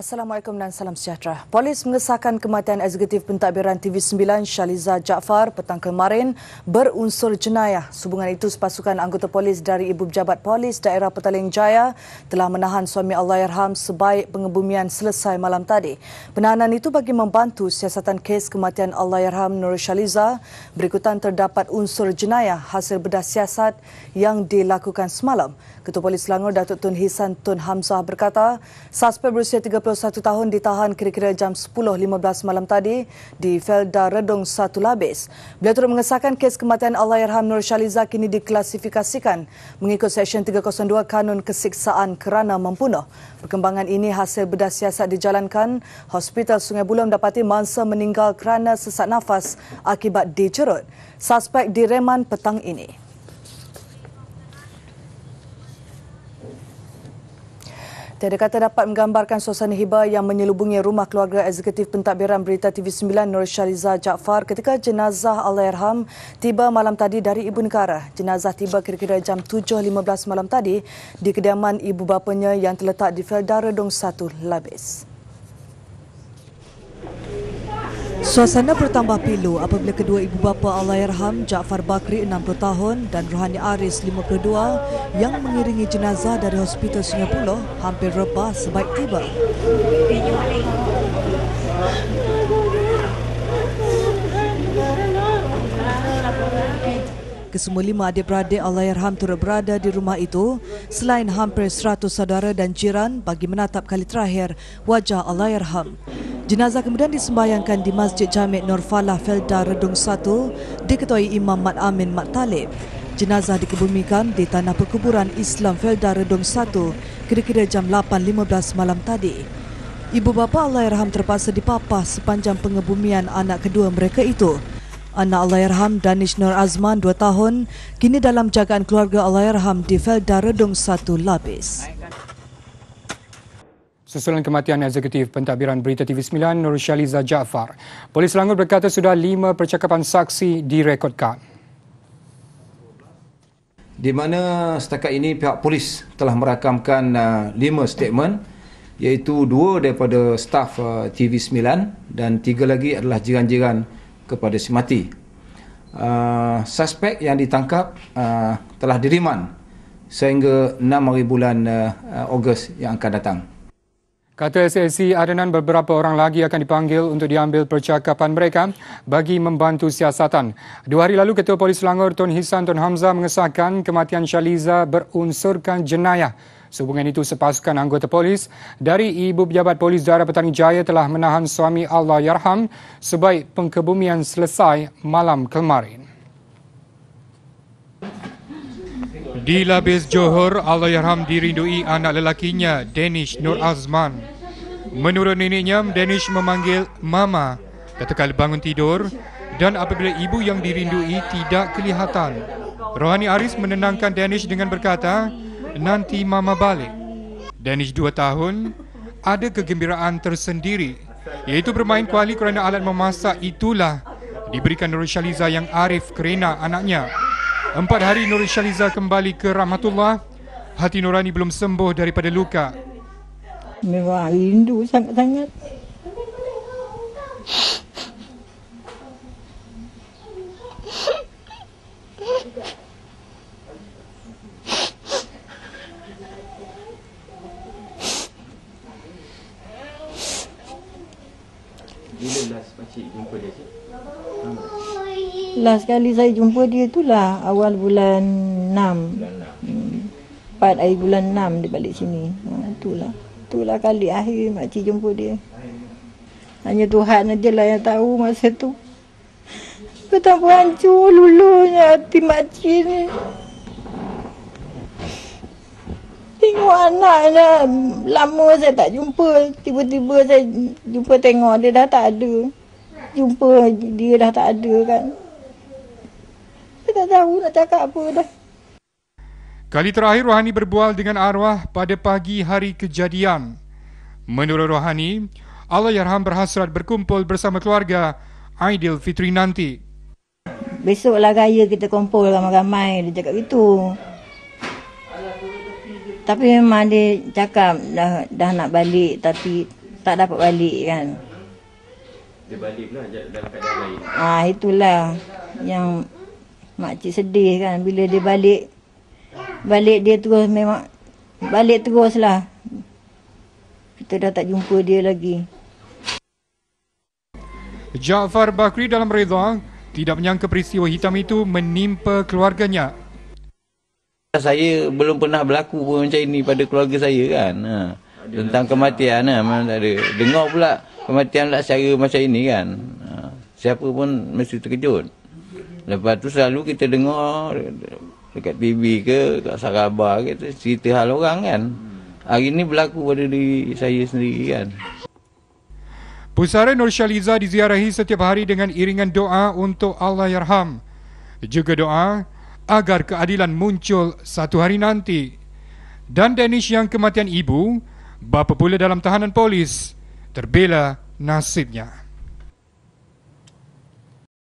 Assalamualaikum dan salam sejahtera. Polis mengesahkan kematian eksekutif pentadbiran TV9 Shaliza Jaafar petang kemarin berunsur jenayah. Sehubungan itu, sepasukan anggota polis dari Ibu Pejabat Polis Daerah Petaling Jaya telah menahan suami Allahyarham sebaik pengebumian selesai malam tadi. Penahanan itu bagi membantu siasatan kes kematian Allahyarham Nur Shaliza. Berikutan terdapat unsur jenayah hasil bedah siasat yang dilakukan semalam. Ketua Polis Selangor Datuk Tun Hisan Tun Hamzah berkata, suspek berusia 31 tahun ditahan kira-kira jam 10.15 malam tadi di Felda Redong 1 Labis. Beliau turut mengesahkan kes kematian Allahyarham Nur Shaliza kini diklasifikasikan mengikut Seksyen 302 Kanun Kesiksaan Kerana Membunuh. Perkembangan ini hasil bedah siasat dijalankan. Hospital Sungai Buloh mendapati mangsa meninggal kerana sesak nafas akibat dijerut. Suspek direman petang ini. Tiada kata dapat menggambarkan suasana hibah yang menyelubungi rumah keluarga eksekutif pentadbiran berita TV9 Nur Shaliza Jaafar ketika jenazah Allahyarham tiba malam tadi dari ibu negara. Jenazah tiba kira-kira jam 7.15 malam tadi di kediaman ibu bapanya yang terletak di Felda Redong 1 Labis. Suasana bertambah pilu apabila kedua ibu bapa Allahyarham Jaafar Bakri 60 tahun dan Rohani Aris 52 yang mengiringi jenazah dari Hospital Sungai Buloh hampir rebah sebaik tiba. Kesemua 5 adik-beradik Allahyarham turut berada di rumah itu selain hampir 100 saudara dan jiran bagi menatap kali terakhir wajah Allahyarham. Jenazah kemudian disembayangkan di Masjid Jamik Nur Falah Felda Redong 1 diketuai Imam Mat Amin Mat Talib. Jenazah dikebumikan di Tanah Perkuburan Islam Felda Redong 1 kira-kira jam 8.15 malam tadi. Ibu bapa Allahyarham terpaksa dipapah sepanjang pengebumian anak kedua mereka itu. Anak Allahyarham Danish Nur Azman 2 tahun kini dalam jagaan keluarga Allahyarham di Felda Redong 1 Labis. Susulan kematian eksekutif pentadbiran berita TV9 Nur Shaliza Jaafar, Polis Selangor berkata sudah 5 percakapan saksi direkodkan. Di mana setakat ini pihak polis telah merakamkan 5 statement, iaitu 2 daripada staf TV9 dan 3 lagi adalah jiran-jiran kepada si mati. Suspek yang ditangkap telah diriman sehingga 6 hari bulan Ogos yang akan datang. Kata SAC Adenan, beberapa orang lagi akan dipanggil untuk diambil percakapan mereka bagi membantu siasatan. 2 hari lalu, Ketua Polis Selangor Tun Hisan Tun Hamzah mengesahkan kematian Shaliza berunsurkan jenayah. Sehubungan itu, sepasukan anggota polis dari Ibu Pejabat Polis Daerah Petaling Jaya telah menahan suami Allahyarham sebaik pengebumian selesai malam kemarin. Di Labis Johor, Allahyarham dirindui anak lelakinya, Danish Nur Azman. Menurut neneknya, Danish memanggil Mama ketika bangun tidur dan apabila ibu yang dirindui tidak kelihatan. Rohani Aris menenangkan Danish dengan berkata, nanti Mama balik. Danish 2 tahun ada kegembiraan tersendiri, iaitu bermain kuali kerana alat memasak itulah diberikan Nur Shaliza yang arif kerana anaknya. 4 hari Nur Shaliza kembali ke rahmatullah, hati nurani belum sembuh daripada luka. Memang rindu sangat-sangat. Bila last pakcik jumpa dia, Cik? Last kali saya jumpa dia itulah awal bulan 6. 4 hari bulan 6 dia balik sini. Itulah kali akhir makcik jumpa dia. Hanya Tuhan ajalah yang tahu masa tu. Betapa hancur lulunya hati makcik ni. Tengok anaknya, lama saya tak jumpa. Tiba-tiba saya jumpa tengok dia dah tak ada. Jumpa dia dah tak ada kan. Saya tak tahu nak cakap apa dah. Kali terakhir Rohani berbual dengan arwah pada pagi hari kejadian. Menurut Rohani, Allahyarham berhasrat berkumpul bersama keluarga Aidilfitri nanti. Besoklah raya kita kumpul ramai-ramai, dia cakap gitu. Tapi memang dia cakap dah nak balik, tapi tak dapat balik kan. Dia balik pula dalam keadaan lain. Itulah yang makcik sedih kan. Bila dia balik dia terus memang balik terus lah. Kita dah tak jumpa dia lagi. Jaafar Bakri dalam reda tidak menyangka peristiwa hitam itu menimpa keluarganya. Saya belum pernah berlaku pun macam ini pada keluarga saya kan. Tentang kematian memang tak ada. Dengar pula kematian lah secara macam ini kan. Siapa pun mesti terkejut. Lepas tu selalu kita dengar dekat TV ke, kat Sarabah ke, cerita hal orang kan. Hari ini berlaku pada diri saya sendiri kan. Pusara Nur Shaliza diziarahi setiap hari dengan iringan doa untuk Allahyarham. Juga doa agar keadilan muncul satu hari nanti. Dan Danish yang kematian ibu, bapa pula dalam tahanan polis, terbela nasibnya.